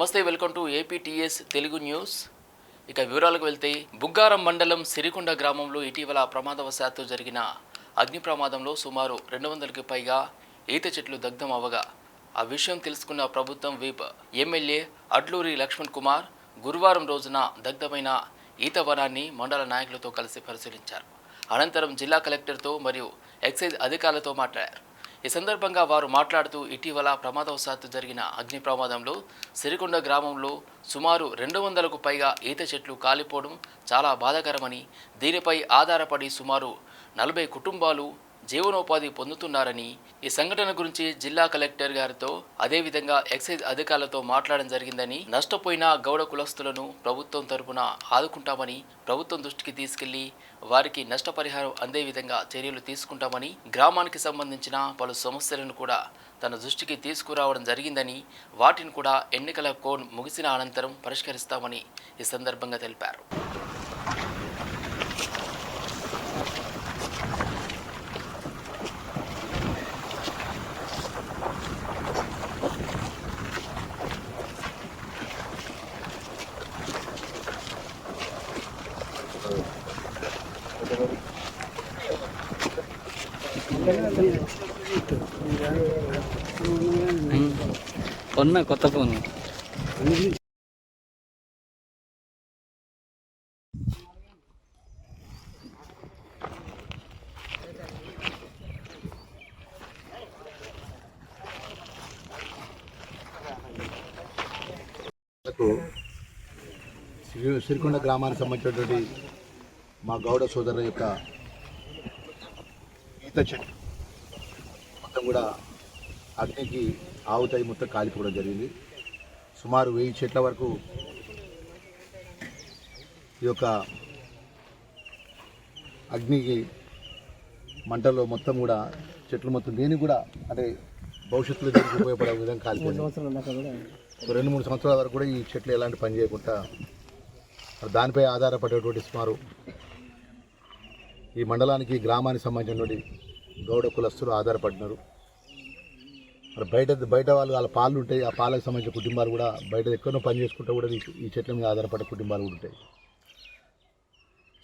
నమస్తే, welcome to APTS Telugu news. ఇక వివరాలకు వెళ్తే బుగ్గారం మండలం సిరికొండ గ్రామంలో ఇటీవల ప్రమాదవశాత్తు జరిగిన అగ్ని ప్రమాదంలో సుమారు 200కి పైగా ఈత చెట్లు దగ్ధం అవ్వగా ఆ విషయం తెలుసుకున్న ప్రభుత్వం విప్ ఎమ్మెల్యే అడ్లూరి లక్ష్మణ్ కుమార్ గురువారం రోజున దగ్ధమైన ఈత వనాన్ని మండల నాయకులతో కలిసి పరిశీలించారు. అనంతరం జిల్లా కలెక్టర్తో మరియు ఎక్సైజ్ అధికారులతో మాట్లాడారు. ఈ సందర్భంగా వారు మాట్లాడుతూ ఇటీవల ప్రమాదవశాత్తు జరిగిన అగ్ని ప్రమాదంలో సిరికొండ గ్రామంలో సుమారు 200కు పైగా ఈత చెట్లు కాలిపోవడం చాలా బాధాకరమని, దీనిపై ఆధారపడి సుమారు 40 కుటుంబాలు జీవనోపాధి పొందుతున్నారని, ఈ సంఘటన గురించి జిల్లా కలెక్టర్ గారితో అదేవిధంగా ఎక్సైజ్ అధికారులతో మాట్లాడడం జరిగిందని, నష్టపోయిన గౌడ కులస్తులను ప్రభుత్వం తరపున ఆదుకుంటామని ప్రభుత్వం దృష్టికి తీసుకెళ్లి వారికి నష్టపరిహారం అందే విధంగా చర్యలు తీసుకుంటామని, గ్రామానికి సంబంధించిన పలు సమస్యలను కూడా తన దృష్టికి తీసుకురావడం జరిగిందని, వాటిని కూడా ఎన్నికల కోడ్ ముగిసిన అనంతరం పరిష్కరిస్తామని ఈ సందర్భంగా తెలిపారు. కొత్త ఫోన్ సిరికొండ గ్రామానికి సంబంధించినటువంటి మా గౌడ సోదరుల యొక్క ఈత చెట్టు మొత్తం కూడా అగ్నికి ఆవుతాయి, మొత్తం కాలిపోవడం జరిగింది. సుమారు 1000 చెట్ల వరకు ఈ యొక్క అగ్నికి మంటల్లో మొత్తం కూడా చెట్లు మొత్తం దేనికి కూడా అంటే భవిష్యత్తులో దేనికి ఉపయోగపడే విధంగా కాలిపోయింది. 2-3 సంవత్సరాల వరకు కూడా ఈ చెట్లు ఎలాంటి పని చేయకుండా దానిపై ఆధారపడేటువంటి సుమారు ఈ మండలానికి గ్రామానికి సంబంధించినటువంటి గౌడ కులస్తులు ఆధారపడినారు. మరి బయట వాళ్ళు వాళ్ళ పాలు ఉంటాయి, ఆ పాలకు సంబంధించిన కుటుంబాలు కూడా బయట ఎక్కడో పని చేసుకుంటూ కూడా ఈ చెట్ల మీద ఆధారపడే కుటుంబాలు కూడా ఉంటాయి.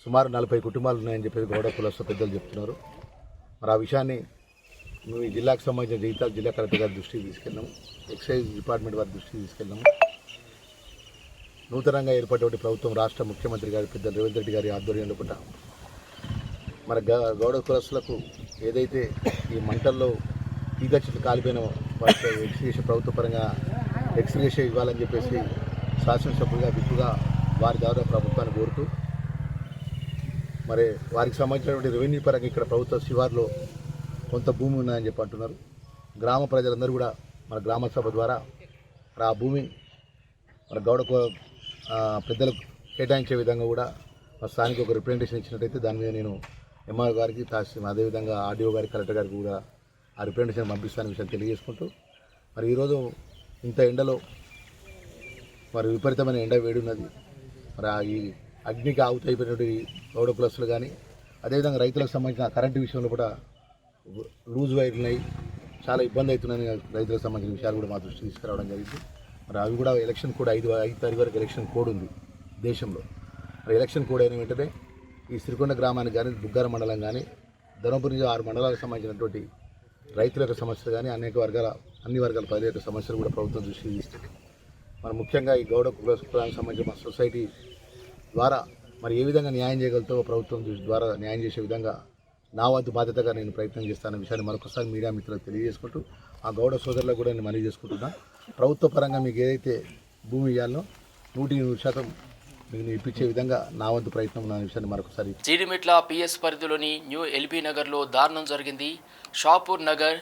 సుమారు 40 కుటుంబాలు ఉన్నాయని చెప్పేసి గౌడ కులస్తు పెద్దలు చెప్తున్నారు. మరి ఆ విషయాన్ని మేము ఈ జిల్లాకు సంబంధించిన జిల్లా కలెక్టర్ గారి దృష్టికి తీసుకెళ్ళాము, ఎక్సైజ్ డిపార్ట్మెంట్ వారి దృష్టికి తీసుకెళ్ళాము. నూతనంగా ఏర్పడినటువంటి ప్రభుత్వం రాష్ట్ర ముఖ్యమంత్రి గారి పెద్ద రేవంత్ రెడ్డి గారి ఆధ్వర్యంలో కూడా మన గౌడ కులస్తులకు ఏదైతే ఈ మంటల్లో ఈత చెట్లు కాలిపోయిన వాటికి ఎక్స్గ్రేషన్ ప్రభుత్వ పరంగా ఎక్స్గ్రేషన్ ఇవ్వాలని చెప్పేసి శాసనసభ్యులుగా విప్పుగా వారి ద్వారా ప్రభుత్వాన్ని కోరుతూ, మరి వారికి సంబంధించినటువంటి రెవెన్యూ పరంగా ఇక్కడ ప్రభుత్వ శివార్లో కొంత భూమి ఉందని చెప్పి అంటున్నారు. గ్రామ ప్రజలందరూ కూడా మన గ్రామ సభ ద్వారా ఆ భూమి మన గౌడ పెద్దలకు కేటాయించే విధంగా కూడా మా స్థానిక ఒక రిప్రజెంటేషన్ ఇచ్చినట్టయితే దాని మీద నేను ఎంఆర్ గారికి అదేవిధంగా ఆర్డీఓ గారికి కలెక్టర్ గారికి కూడా ఆ రిప్రజెంటేషన్ పంపిస్తాను విషయాన్ని తెలియజేసుకుంటూ, మరి ఈరోజు ఇంత ఎండలో మరి విపరీతమైన ఎండ వేడి ఉన్నది. మరి ఈ అగ్నికి ఆవుతైపోయినటువంటి గౌడ కులస్తులు కానీ అదేవిధంగా రైతులకు సంబంధించిన కరెంటు విషయంలో కూడా లూజ్ వైర్లున్నాయి, చాలా ఇబ్బంది అవుతున్నాయని రైతులకు సంబంధించిన విషయాలు కూడా మా దృష్టికి తీసుకురావడం జరిగింది. మరి అవి కూడా ఎలక్షన్ కోడ్ 5 తారీఖు వరకు ఎలక్షన్ కోడ్ ఉంది దేశంలో. మరి ఎలక్షన్ కోడ్ అయిన వెంటనే ఈ సిరికొండ గ్రామానికి కానీ బుగ్గారం మండలం కానీ ధర్మపురి 6 మండలాలకు సంబంధించినటువంటి రైతుల యొక్క సమస్యలు కానీ అన్ని వర్గాల ప్రజల యొక్క సమస్యలు కూడా ప్రభుత్వం దృష్టికి తీసుకెళ్ళి మరి ముఖ్యంగా ఈ గౌడ కులానికి సంబంధించిన మా సొసైటీ ద్వారా మరి ఏ విధంగా న్యాయం చేయగలుగుతావో ప్రభుత్వం ద్వారా న్యాయం చేసే విధంగా నా వంతు బాధ్యతగా నేను ప్రయత్నం చేస్తానన్న విషయాన్ని మరొకసారి మీడియా మిత్రులకు తెలియజేసుకుంటూ, ఆ గౌడ సోదరులకు కూడా నేను మనవి చేసుకుంటున్నా. ప్రభుత్వ పరంగా మీకు ఏదైతే భూమి ఇవ్వాలో 100% మీకు ఇప్పించే విధంగా నా వంతు ప్రయత్నం ఉన్న విషయాన్ని మరొకసారి. జీడిమెట్ల పిఎస్ పరిధిలోని న్యూ ఎల్బీ నగర్లో దారుణం జరిగింది. షాపూర్ నగర్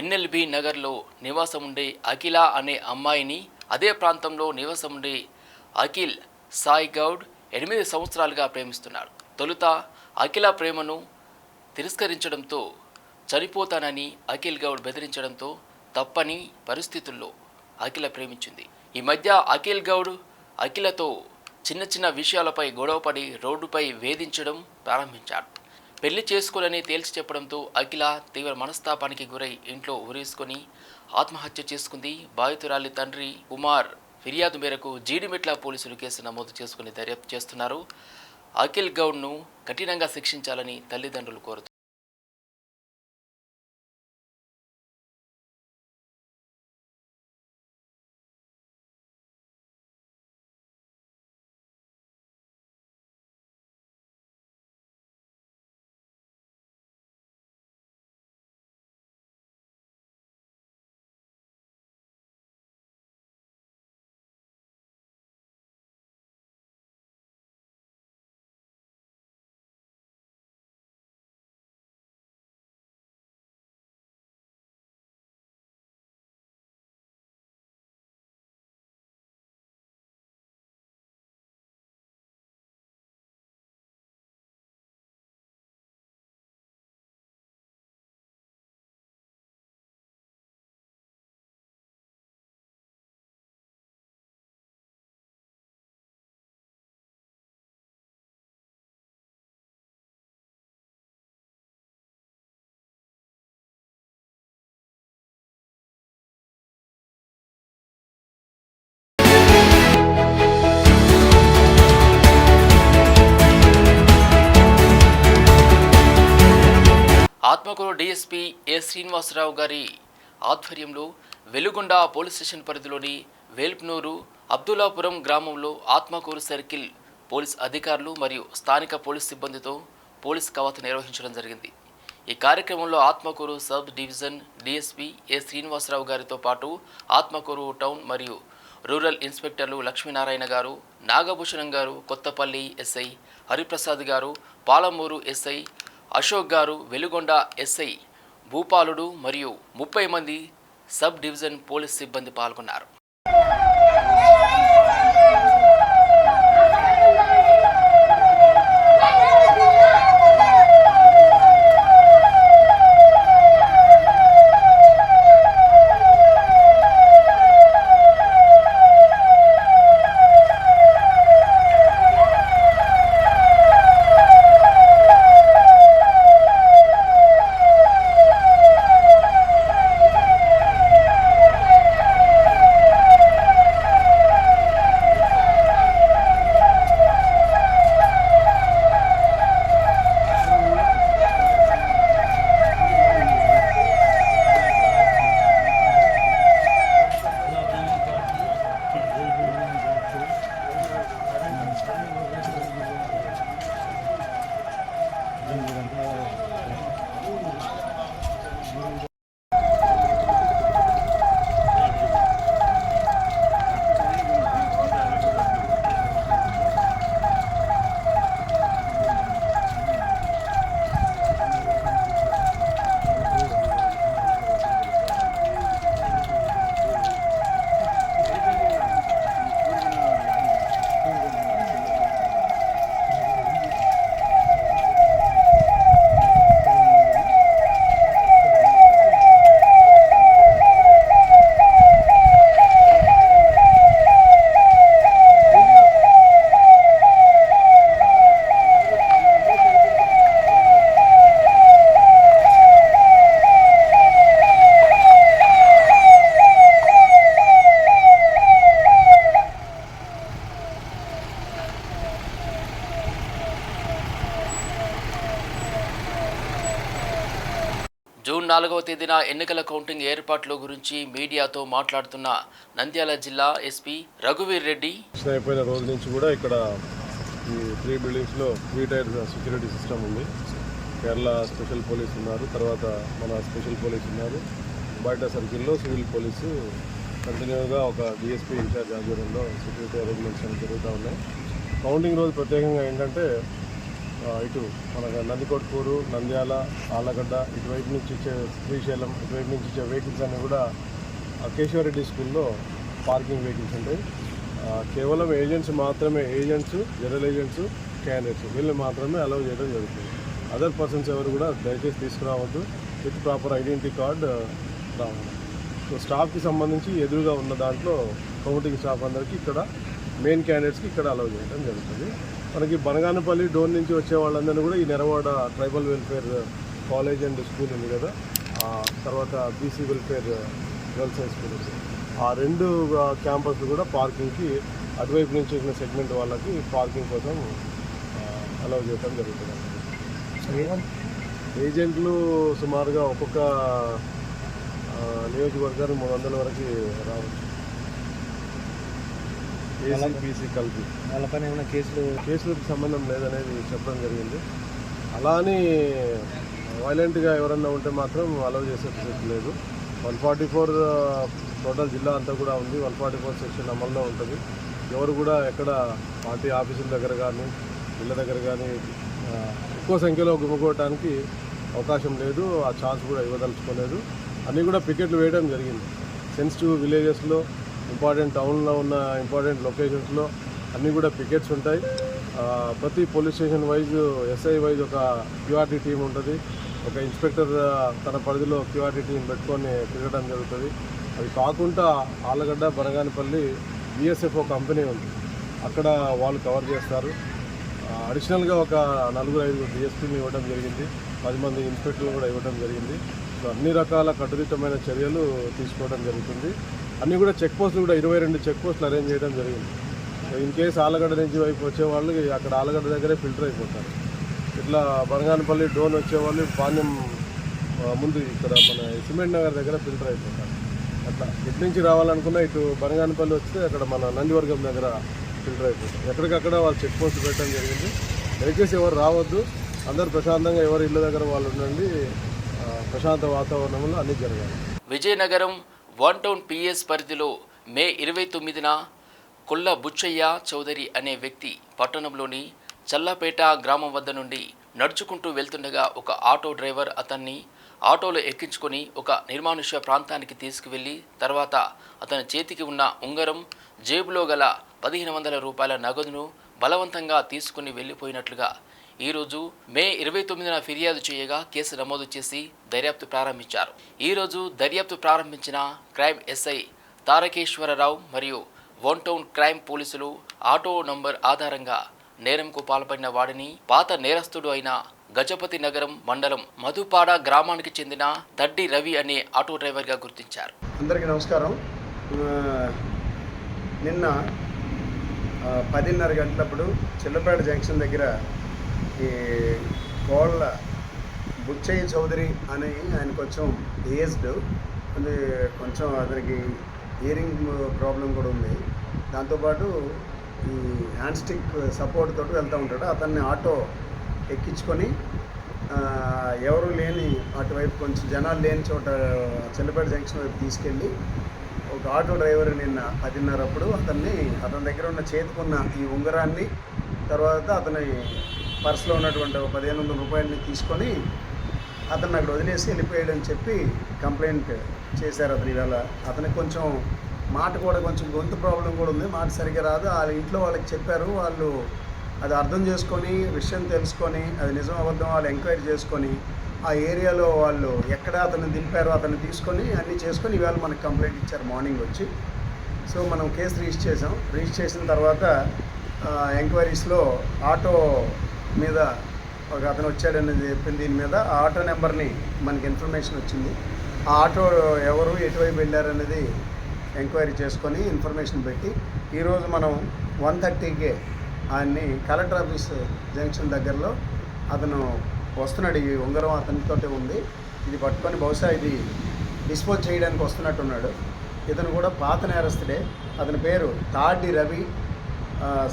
ఎన్ఎల్బీ నగర్లో నివాసం ఉండే అఖిల అనే అమ్మాయిని అదే ప్రాంతంలో నివాసం ఉండే అఖిల్ సాయి గౌడ్ 8 సంవత్సరాలుగా ప్రేమిస్తున్నాడు. తొలుత అఖిల ప్రేమను తిరస్కరించడంతో చనిపోతానని అఖిల్ గౌడ్ బెదిరించడంతో తప్పని పరిస్థితుల్లో అఖిల ప్రేమించింది. ఈ మధ్య అఖిల్ గౌడ్ అఖిలతో చిన్న విషయాలపై గొడవపడి రోడ్డుపై వేధించడం ప్రారంభించాడు. పెళ్లి చేసుకోవాలని తేల్చి చెప్పడంతో అఖిల తీవ్ర మనస్తాపానికి గురై ఇంట్లో ఉరేసుకొని ఆత్మహత్య చేసుకుంది. బాధితురాలి తండ్రి కుమార్ ఫిర్యాదు మేరకు జీడిమెట్ల పోలీసులు కేసు నమోదు చేసుకుని దర్యాప్తు చేస్తున్నారు. అఖిల్ గౌడ్ను కఠినంగా శిక్షించాలని తల్లిదండ్రులు కోరుతున్నారు. ఆత్మకూరు డీఎస్పీ ఏ శ్రీనివాసరావు గారి ఆధ్వర్యంలో వెలుగొండ పోలీస్ స్టేషన్ పరిధిలోని వేల్పునూరు అబ్దుల్లాపురం గ్రామంలో ఆత్మకూరు సర్కిల్ పోలీస్ అధికారులు మరియు స్థానిక పోలీస్ సిబ్బందితో పోలీస్ కవాతు నిర్వహించడం జరిగింది. ఈ కార్యక్రమంలో ఆత్మకూరు సబ్ డివిజన్ డీఎస్పీ ఏ శ్రీనివాసరావు గారితో పాటు ఆత్మకూరు టౌన్ మరియు రూరల్ ఇన్స్పెక్టర్లు లక్ష్మీనారాయణ గారు, నాగభూషణం గారు, కొత్తపల్లి ఎస్ఐ హరిప్రసాద్ గారు, పాలమూరు ఎస్ఐ అశోక్ గారు, వెలుగొండ ఎస్ఐ భూపాలుడు మరియు 30 మంది సబ్ డివిజన్ పోలీస్ సిబ్బంది పాల్గొన్నారు. జూన్ 4వ తేదీన ఎన్నికల కౌంటింగ్ ఏర్పాట్ల గురించి మీడియాతో మాట్లాడుతున్న నంద్యాల జిల్లా ఎస్పీ రఘువీర్ రెడ్డి, అయిపోయిన రోజు నుంచి కూడా ఇక్కడ ఈ 3 బిల్డింగ్స్లో 3 టైర్ సెక్యూరిటీ సిస్టమ్ ఉంది. కేరళ స్పెషల్ పోలీస్ ఉన్నారు, తర్వాత మన స్పెషల్ పోలీస్ ఉన్నారు, బయట సర్కిల్లో సివిల్ పోలీసు కంటిన్యూగా ఒక డిఎస్పీ ఇన్ఛార్జ్ ఆధ్వర్యంలో సెక్యూరిటీ అరేంజ్మెంట్స్ అన్ని జరుగుతూ ఉన్నాయి. కౌంటింగ్ రోజు ప్రత్యేకంగా ఏంటంటే ఇటు మన నందికొట్కూరు, నంద్యాల, ఆళ్ళగడ్డ ఇటువైపు నుంచి ఇచ్చే శ్రీశైలం ఇటువైపు నుంచి ఇచ్చే వెహికల్స్ అన్నీ కూడా కేశవరెడ్డి స్కూల్లో పార్కింగ్ వెహికల్స్ ఉంటాయి. కేవలం ఏజెంట్స్ మాత్రమే, ఏజెంట్స్, జనరల్ ఏజెంట్స్, క్యాండిడేట్స్ వీళ్ళని మాత్రమే అలౌ చేయడం జరుగుతుంది. అదర్ పర్సన్స్ ఎవరు కూడా దయచేసి తీసుకురావద్దు. విత్ ప్రాపర్ ఐడెంటిటీ కార్డ్ రావాలి. సో స్టాఫ్కి సంబంధించి ఎదురుగా ఉన్న దాంట్లో కౌంటింగ్ స్టాఫ్ అందరికీ ఇక్కడ మెయిన్ క్యాండిడేట్స్కి ఇక్కడ అలౌ చేయడం జరుగుతుంది. మనకి బనగానపల్లి డోన్ నుంచి వచ్చే వాళ్ళందరినీ కూడా ఈ Neravada tribal welfare college and school ఉంది కదా, తర్వాత BC welfare girls high school ఉంది, ఆ 2 క్యాంపస్లు కూడా పార్కింగ్కి అటువైపు నుంచి వచ్చిన సెగ్మెంట్ వాళ్ళకి పార్కింగ్ కోసం అలౌ చేయడం జరుగుతుంది. ఏజెంట్లు సుమారుగా ఒక్కొక్క నియోజకవర్గానికి 300 వరకు రావచ్చు. ఏసీపీసీ కలిపి వాళ్ళపైన ఏమైనా కేసులకు సంబంధం లేదనేది చెప్పడం జరిగింది. అలా అని వైలెంట్గా ఎవరన్నా ఉంటే మాత్రం అలౌ చేసే పరిస్థితి లేదు. 144 టోటల్ జిల్లా అంతా కూడా ఉంది. 144 సెక్షన్ అమల్లో ఉంటుంది. ఎవరు కూడా ఎక్కడ పార్టీ ఆఫీసుల దగ్గర కానీ ఇళ్ళ దగ్గర కానీ ఎక్కువ సంఖ్యలో గుమ్ముకోవడానికి అవకాశం లేదు. ఆ ఛాన్స్ కూడా ఇవ్వదలుచుకోలేదు. అన్నీ కూడా పికెట్లు వేయడం జరిగింది. సెన్సిటివ్ విలేజెస్లో, ఇంపార్టెంట్ టౌన్లో ఉన్న ఇంపార్టెంట్ లొకేషన్స్లో అన్నీ కూడా పికెట్స్ ఉంటాయి. ప్రతి police station wise SI wise ఒక క్యూఆర్టీ టీం ఉంటుంది. ఒక ఇన్స్పెక్టర్ తన పరిధిలో క్యూఆర్టీ టీం పెట్టుకొని తిరగడం జరుగుతుంది. అది కాకుండా ఆలగడ్డ, బనగానపల్లి బిఎస్ఎఫ్ కంపెనీ ఉంది. అక్కడ వాళ్ళు కవర్ చేస్తారు. అడిషనల్గా ఒక 4-5 డిఎస్పీని ఇవ్వడం జరిగింది. 10 మంది ఇన్స్పెక్టర్లు కూడా ఇవ్వడం జరిగింది. సో అన్ని రకాల కట్టుదిట్టమైన చర్యలు తీసుకోవడం జరుగుతుంది. అన్నీ కూడా చెక్ పోస్టులు కూడా 22 చెక్ పోస్టులు అరేంజ్ చేయడం జరిగింది. ఇన్ కేసు ఆలగడ్డ నుంచి వైపు వచ్చేవాళ్ళు అక్కడ ఆలగడ్డ దగ్గరే ఫిల్టర్ అయిపోతారు. ఇట్లా బనగానపల్లి డోన్ వచ్చేవాళ్ళు పాణ్యం ముందు ఇక్కడ మన సిమెంట్ నగర్ దగ్గర ఫిల్టర్ అయిపోతారు. అట్లా ఇటు నుంచి రావాలనుకున్నా ఇటు బనగానపల్లి వస్తే అక్కడ మన నందివర్గం దగ్గర ఫిల్టర్ అయిపోతారు. ఎక్కడికక్కడ వాళ్ళు చెక్ పోస్ట్ పెట్టడం జరిగింది. దయచేసి ఎవరు రావద్దు, అందరూ ప్రశాంతంగా ఎవరి ఇళ్ళ దగ్గర వాళ్ళు ఉండండి. ప్రశాంత వాతావరణంలో అన్నీ జరగాలి. విజయనగరం 1 టౌన్ పిఎస్ పరిధిలో మే 29న కొల్ల బుచ్చయ్య చౌదరి అనే వ్యక్తి పట్టణంలోని చల్లపేట గ్రామం వద్ద నుండి నడుచుకుంటూ వెళ్తుండగా ఒక ఆటో డ్రైవర్ అతన్ని ఆటోలో ఎక్కించుకొని ఒక నిర్మానుష్య ప్రాంతానికి తీసుకువెళ్ళి తర్వాత అతని చేతికి ఉన్న ఉంగరం, జేబులో గల 1500 రూపాయల నగదును బలవంతంగా తీసుకుని వెళ్ళిపోయినట్లుగా ఈరోజు మే 29న ఫిర్యాదు చేయగా కేసు నమోదు చేసి దర్యాప్తు ప్రారంభించారు. ఈరోజు దర్యాప్తు ప్రారంభించిన క్రైమ్ ఎస్ఐ తారకేశ్వరరావు మరియు 1 టౌన్ క్రైమ్ పోలీసులు ఆటో నంబర్ ఆధారంగా నేరంకు పాల్పడిన వాడిని పాత నేరస్తుడు అయిన గజపతి నగరం మండలం మధుపాడ గ్రామానికి చెందిన దడ్డి రవి అనే ఆటో డ్రైవర్గా గుర్తించారు. అందరికీ నమస్కారం. నిన్న 10:30 గంటలప్పుడు చిల్లపేట జంక్షన్ దగ్గర ఈ కోళ్ళ బుచ్చయ్య చౌదరి అని ఆయన కొంచెం ఏజ్డ్, అది కొంచెం అతనికి ఇయరింగ్ ప్రాబ్లం కూడా ఉంది. దాంతోపాటు ఈ హ్యాండ్ స్టిక్ సపోర్ట్ తోటి వెళ్తూ ఉంటాడు. అతన్ని ఆటో ఎక్కించుకొని ఎవరు లేని అటువైపు కొంచెం జనాలు లేని చోట చిల్లపేట జంక్షన్ వైపు తీసుకెళ్ళి ఒక ఆటో డ్రైవర్ నిన్న 10:30 అప్పుడు అతని దగ్గర ఉన్న చేతికున్న ఈ ఉంగరాన్ని, తర్వాత అతని పర్సులో ఉన్నటువంటి 1500 రూపాయలని తీసుకొని అతన్ని అక్కడ వదిలేసి వెళ్ళిపోయాడని చెప్పి కంప్లైంట్ చేశారు. అతని ఇవాళ అతనికి కొంచెం మాట కూడా కొంచెం గొంతు ప్రాబ్లం కూడా ఉంది, మాట సరిగ్గా రాదు. వాళ్ళ ఇంట్లో వాళ్ళకి చెప్పారు. వాళ్ళు అది అర్థం చేసుకొని విషయం తెలుసుకొని అది నిజం అబద్ధం వాళ్ళు ఎంక్వైరీ చేసుకొని ఆ ఏరియాలో వాళ్ళు ఎక్కడ అతన్ని దింపారో అతన్ని తీసుకొని అన్నీ చేసుకొని ఇవాళ మనకు కంప్లైంట్ ఇచ్చారు మార్నింగ్ వచ్చి. సో మనం కేసు రిజిస్టర్ చేసాం. రిజిస్టర్ చేసిన తర్వాత ఎంక్వైరీస్లో ఆటో మీద ఒక అతను వచ్చాడనేది చెప్పింది. దీని మీద ఆ ఆటో నెంబర్ని మనకి ఇన్ఫర్మేషన్ వచ్చింది. ఆ ఆటో ఎవరు ఎటువైపు వెళ్ళారనేది ఎంక్వైరీ చేసుకొని ఇన్ఫర్మేషన్ పెట్టి ఈరోజు మనం 1:30కే ఆయన్ని కలెక్టర్ ఆఫీస్ జంక్షన్ దగ్గరలో అతను వస్తున్నాడు. ఈ ఉంగరం అతనితోటే ఉంది. ఇది పట్టుకొని బహుశా ఇది డిస్పోజ్ చేయడానికి వస్తున్నట్టున్నాడు. ఇతను కూడా పాత నేరస్తుడే. అతని పేరు Tadi Ravi,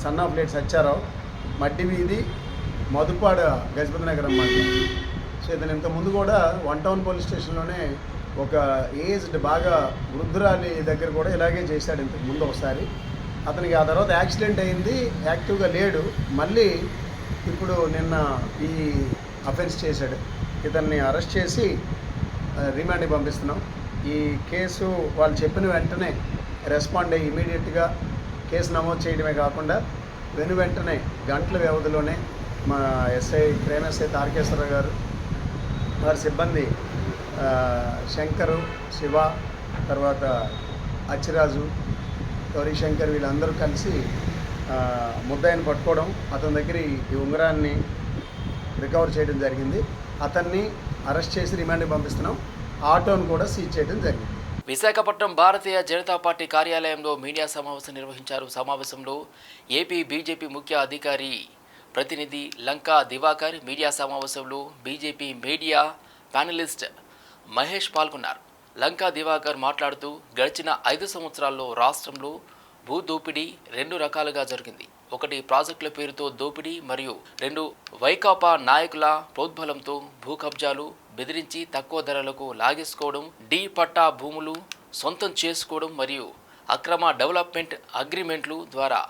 son of late Satyarao, Maddi వీధి, మధుపాడ, గజపతి నగరం మండలం. సో ఇతను ఇంతకుముందు కూడా 1 టౌన్ పోలీస్ స్టేషన్లోనే ఒక ఏజ్డ్ బాగా వృద్ధురాలి దగ్గర కూడా ఇలాగే చేశాడు ఇంతకు ముందు ఒకసారి. అతనికి ఆ తర్వాత యాక్సిడెంట్ అయింది, యాక్టివ్గా లేడు. మళ్ళీ ఇప్పుడు నిన్న ఈ అఫెన్స్ చేశాడు. ఇతన్ని అరెస్ట్ చేసి రిమాండ్కి పంపిస్తున్నాం. ఈ కేసు వాళ్ళు చెప్పిన వెంటనే రెస్పాండ్ అయ్యి ఇమీడియట్గా కేసు నమోదు చేయడమే కాకుండా వెంటనే గంటల వ్యవధిలోనే మా క్రైమ్ ఎస్ఐ తారకేశ్వరరావు గారు, వారి సిబ్బంది శంకరు, శివ, తర్వాత అచ్చిరాజు, గౌరీశంకర్ వీళ్ళందరూ కలిసి ముద్దాయిని పట్టుకోవడం, అతని దగ్గర ఈ ఉంగరాన్ని రికవర్ చేయడం జరిగింది. అతన్ని అరెస్ట్ చేసి రిమాండ్కి పంపిస్తున్నాం. ఆటోను కూడా సీజ్ చేయడం జరిగింది. విశాఖపట్నం భారతీయ జనతా పార్టీ కార్యాలయంలో మీడియా సమావేశం నిర్వహించారు. సమావేశంలో ఏపీ బీజేపీ ముఖ్య అధికారి ప్రతినిధి లంకా దివాకర్, మీడియా సమావేశంలో బీజేపీ మీడియా ప్యానలిస్ట్ మహేష్ పాల్గొన్నారు. లంకా దివాకర్ మాట్లాడుతూ గడిచిన 5 సంవత్సరాల్లో రాష్ట్రంలో భూ దోపిడీ 2 రకాలుగా జరిగింది. 1 ప్రాజెక్టుల పేరుతో దోపిడీ మరియు 2 వైకాపా నాయకుల ప్రోద్బలంతో భూ కబ్జాలు బెదిరించి తక్కువ ధరలకు లాగేసుకోవడం, డి పట్టా భూములు సొంతం చేసుకోవడం మరియు అక్రమ డెవలప్మెంట్ అగ్రిమెంట్లు ద్వారా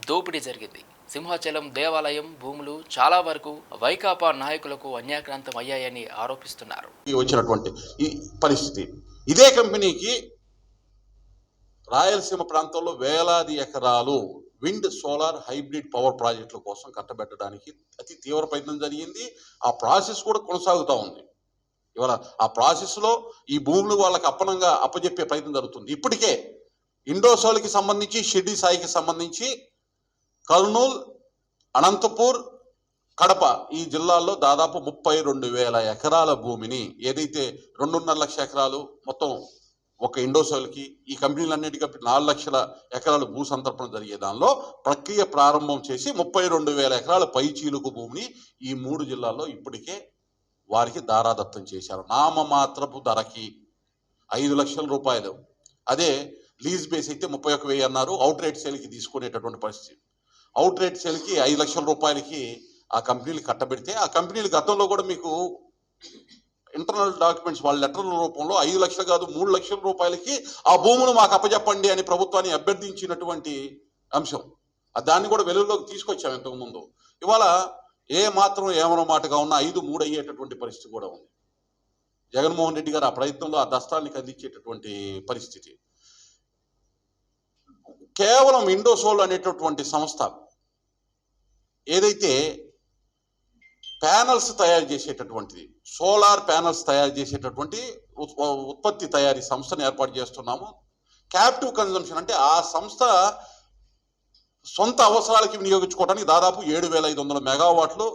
దోపిడీ జరిగింది. సింహాచలం దేవాలయం భూములు చాలా వరకు వైకాపా నాయకులకు అన్యాక్రాంతం అయ్యాయని ఆరోపిస్తున్నారు. వచ్చినటువంటి ఈ పరిస్థితి ఇదే కంపెనీకి రాయలసీమ ప్రాంతంలో వేలాది ఎకరాలు విండ్ సోలార్ హైబ్రిడ్ పవర్ ప్రాజెక్టుల కోసం కట్టబెట్టడానికి అతి తీవ్ర ప్రయత్నం జరిగింది. ఆ ప్రాసెస్ కూడా కొనసాగుతూ ఉంది. ఇవాళ ఆ ప్రాసెస్లో ఈ భూములు వాళ్ళకి అప్పజెప్పే ప్రయత్నం జరుగుతుంది. ఇప్పటికే ఇండోసోల్కి సంబంధించి, షిర్డీ సాయికి సంబంధించి కర్నూలు, అనంతపూర్, కడప ఈ జిల్లాల్లో దాదాపు 32,000 ఎకరాల భూమిని, ఏదైతే 2.5 లక్షల ఎకరాలు మొత్తం ఒక ఇండోసోల్కి, ఈ కంపెనీలన్నిటికీ 4 లక్షల ఎకరాలు భూ సంతర్పణ జరిగే దానిలో ప్రక్రియ ప్రారంభం చేసి 32,000 ఎకరాల పైచీలుకు భూమిని ఈ 3 జిల్లాల్లో ఇప్పటికే వారికి దారాదత్తం చేశారు. నామమాత్రపు ధరకి 5 లక్షల రూపాయలు. అదే లీజ్ బేస్ అయితే 31,000 అన్నారు. అవుట్ రేట్ సేల్కి తీసుకునేటటువంటి పరిస్థితి. అవుట్ రేట్ సేల్కి 5 లక్షల రూపాయలకి ఆ కంపెనీలు కట్టబెడితే, ఆ కంపెనీలు గతంలో కూడా మీకు ఇంటర్నల్ డాక్యుమెంట్స్ వాళ్ళ లెటర్ల రూపంలో 5 లక్షలు కాదు 3 లక్షల రూపాయలకి ఆ భూములు మాకు అప్పచెప్పండి అని ప్రభుత్వాన్ని అభ్యర్థించినటువంటి అంశం. దాన్ని కూడా వెలుగులోకి తీసుకొచ్చాం ఇంతకుముందు. ఇవాళ ఏ మాత్రం ఏమనో మాటగా ఉన్న 5-3 అయ్యేటటువంటి పరిస్థితి కూడా ఉంది. జగన్మోహన్ రెడ్డి గారు ఆ ప్రయత్నంలో ఆ దస్తాల్ని కదిలించేటటువంటి పరిస్థితి. కేవలం ఇండోసోల్ అనేటటువంటి సంస్థ ఏదైతే ప్యానల్స్ తయారు చేసేటటువంటిది, సోలార్ ప్యానల్స్ తయారు చేసేటటువంటి ఉత్పత్తి తయారీ సంస్థను ఏర్పాటు చేస్తున్నాము. క్యాప్టివ్ కన్జంప్షన్ అంటే ఆ సంస్థ సొంత అవసరాలకి వినియోగించుకోవడానికి దాదాపు 7,500 మెగావాట్లు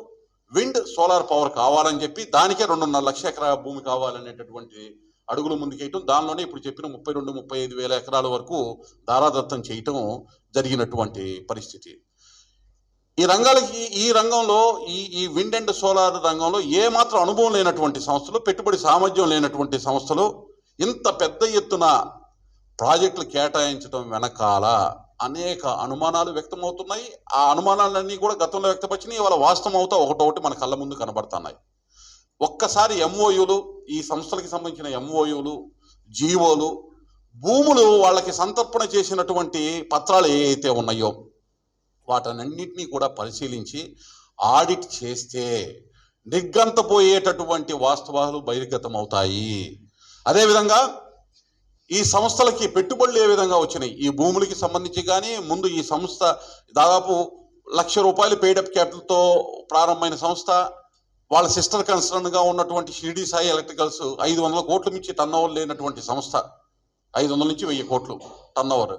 విండ్ సోలార్ పవర్ కావాలని చెప్పి, దానికే 2.5 లక్షల ఎకరాల భూమి కావాలనేటటువంటి అడుగులు ముందుకేయటం, దానిలోనే ఇప్పుడు చెప్పిన 32,000-35,000 ఎకరాల వరకు దారాదత్తం చేయటం జరిగినటువంటి పరిస్థితి. ఈ రంగంలో ఈ విండ్ అండ్ సోలార్ రంగంలో ఏమాత్రం అనుభవం లేనటువంటి సంస్థలు, పెట్టుబడి సామర్థ్యం లేనటువంటి సంస్థలు ఇంత పెద్ద ఎత్తున ప్రాజెక్టులు కేటాయించడం వెనకాల అనేక అనుమానాలు వ్యక్తమవుతున్నాయి. ఆ అనుమానాలన్నీ కూడా గతంలో వ్యక్తపరిచినాయి, ఇవాళ వాస్తవం అవుతా ఒకటొకటి మన కళ్ళ ముందు కనబడుతున్నాయి. ఒక్కసారి ఎంఓయూలు, ఈ సంస్థలకి సంబంధించిన ఎంఓయూలు, జీవోలు, భూములు వాళ్ళకి సంతర్పణ చేసినటువంటి పత్రాలు ఏవైతే ఉన్నాయో వాటన్నింటినీ కూడా పరిశీలించి ఆడిట్ చేస్తే నిర్గంతపోయేటటువంటి వాస్తవాలు బహిర్గతం అవుతాయి. అదేవిధంగా ఈ సంస్థలకి పెట్టుబడులు ఏ విధంగా వచ్చినాయి, ఈ భూములకి సంబంధించి కానీ, ముందు ఈ సంస్థ దాదాపు 1,00,000 రూపాయలు పెయిడప్ క్యాపిటల్తో ప్రారంభమైన సంస్థ, వాళ్ళ సిస్టర్ కన్సర్న్గా ఉన్నటువంటి షిర్డీ సాయి ఎలక్ట్రికల్స్ 500 కోట్ల మించి టర్నోవర్ లేనటువంటి సంస్థ, 500 నుంచి 1000 కోట్లు టర్నోవర్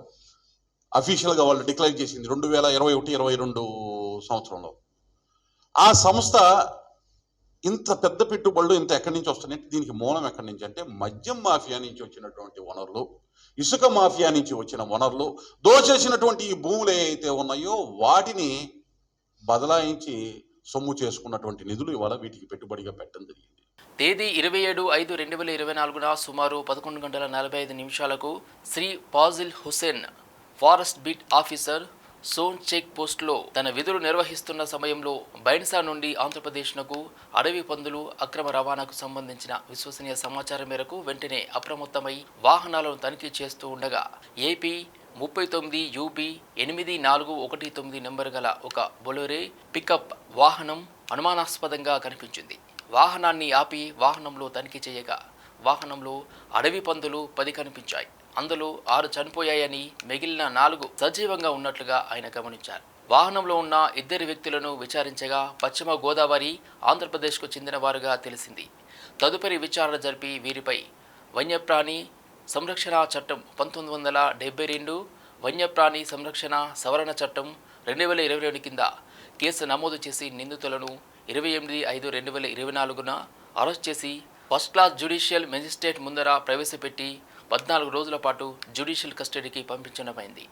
అఫీషియల్గా వాళ్ళు డిక్లేర్ చేసింది 2021-22 సంవత్సరంలో. ఆ సంస్థ ఇంత పెద్ద పెట్టుబడులు ఇంత ఎక్కడి నుంచి వస్తున్నాయంటే దీనికి మూలం ఎక్కడి నుంచి అంటే మద్యం మాఫియా నుంచి వచ్చినటువంటి వనరులు, ఇసుక మాఫియా నుంచి వచ్చిన వనరులు, దోచేసినటువంటి ఈ భూములు ఏవైతే ఉన్నాయో వాటిని బదలాయించి సొమ్ము చేసుకున్నటువంటి నిధులు ఇవాళ వీటికి పెట్టుబడిగా పెట్టడం జరిగింది. తేదీ 27/5/2024 సుమారు 11:45 Shri Fazil Hussain forest beat officer Sone check పోస్ట్లో తన విధులు నిర్వహిస్తున్న సమయంలో బైన్సా నుండి ఆంధ్రప్రదేశ్నకు అడవి పందులు అక్రమ రవాణాకు సంబంధించిన విశ్వసనీయ సమాచారం మేరకు వెంటనే అప్రమత్తమై వాహనాలను తనిఖీ చేస్తూ ఉండగా ఏపీ 39 UB 8419 నెంబర్ గల ఒక బొలెరో పికప్ వాహనం అనుమానాస్పదంగా కనిపించింది. వాహనాన్ని ఆపి వాహనంలో తనిఖీ చేయగా వాహనంలో అడవి పందులు 10 కనిపించాయి. అందులో 6 చనిపోయాయని, మిగిలిన 4 సజీవంగా ఉన్నట్లుగా ఆయన గమనించారు. వాహనంలో ఉన్న 2 వ్యక్తులను విచారించగా పశ్చిమ గోదావరి, ఆంధ్రప్రదేశ్కు చెందిన వారుగా తెలిసింది. తదుపరి విచారణ జరిపి వీరిపై వన్యప్రాణి సంరక్షణ చట్టం 1972, వన్యప్రాణి సంరక్షణ సవరణ చట్టం 2022 కింద కేసు నమోదు చేసి నిందితులను 28/5/2024 అరెస్ట్ చేసి ఫస్ట్ క్లాస్ జ్యుడిషియల్ మెజిస్ట్రేట్ ముందర ప్రవేశపెట్టి 14 రోజుల పాటు జ్యుడిషియల్ కస్టడీకి పంపించడమైంది.